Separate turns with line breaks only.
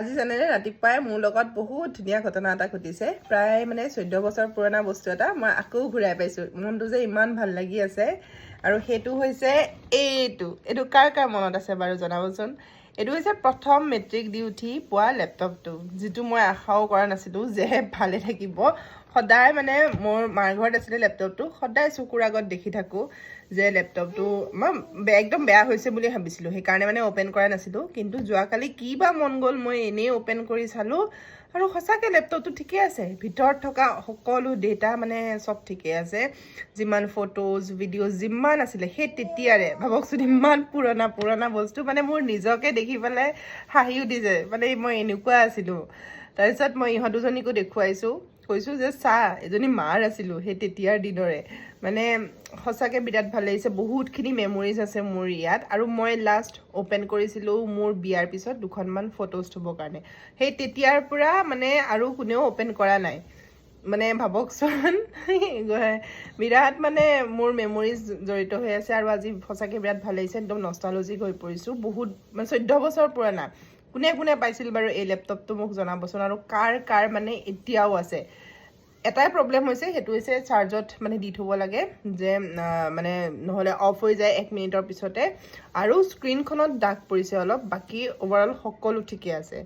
আজি জানেনে ৰাতিপুৱাই মোৰ লগত বহুত ধুনীয়া ঘটনা এটা ঘটিছে প্ৰায় মানে 14 বছৰ পুৰণা বস্তু এটা মই আকৌ ঘূৰাই পাইছোঁ মনটো যে ইমান ভাল লাগি আছে আৰু সেইটো হৈছে এইটো কাৰ কাৰ মনত আছে বাৰু জনাবচোন এইটো হৈছে প্ৰথম মেট্ৰিক দি উঠি পোৱা লেপটপটো যিটো মই আশাও কৰা নাছিলোঁ যে ভালে থাকিব সদায় মানে মোৰ মাৰ ঘৰত আছিলে লেপটপটো সদায় চকুৰ আগত দেখি থাকোঁ যে লেপটপটো মই একদম বেয়া হৈছে বুলি ভাবিছিলোঁ সেইকাৰণে মানে অ'পেন কৰা নাছিলোঁ কিন্তু যোৱাকালি কি বা মন গ'ল মই এনেই অ'পেন কৰি চালোঁ আৰু সঁচাকৈ লেপটপটো ঠিকে আছে ভিতৰত থকা সকলো ডেটা মানে চব ঠিকে আছে যিমান ফটোজ ভিডিঅ'জ যিমান আছিলে সেই তেতিয়াৰে ভাবকচোন ইমান পুৰণা বস্তু মানে মোৰ নিজকে দেখি পেলাই হাঁহি উঠিছে মানে মই এনেকুৱা আছিলোঁ তাৰপিছত মই ইহঁত দুজনীকো দেখুৱাইছোঁ কৈছোঁ যে চাহ এজনী মাৰ আছিলোঁ সেই তেতিয়াৰ দিনৰে মানে সঁচাকৈ বিৰাট ভাল লাগিছে বহুতখিনি মেমৰিজ আছে মোৰ ইয়াত আৰু মই লাষ্ট অ'পেন কৰিছিলোঁ মোৰ বিয়াৰ পিছত দুখনমান ফটোজ থ'বৰ কাৰণে সেই তেতিয়াৰ পৰা মানে আৰু কোনেও অ'পেন কৰা নাই মানে ভাবকচোন বিৰাট মানে মোৰ মেমৰিজ জড়িত হৈ আছে আৰু আজি সঁচাকৈ বিৰাট ভাল লাগিছে একদম নষ্টালজিক হৈ পৰিছোঁ বহুত মানে 14 বছৰ পুৰণা কোনে কোনে পাইছিল বাৰু এই লেপটপটো মোক জনাবচোন আৰু কাৰ মানে এতিয়াও আছে এটাই প্ৰব্লেম হৈছে সেইটো হৈছে চাৰ্জত মানে দি থ'ব লাগে যে মানে নহ'লে অফ হৈ যায় 1 মিনিটৰ পিছতে আৰু স্ক্ৰীনখনত দাগ পৰিছে অলপ বাকী অভাৰঅল সকলো ঠিকে আছে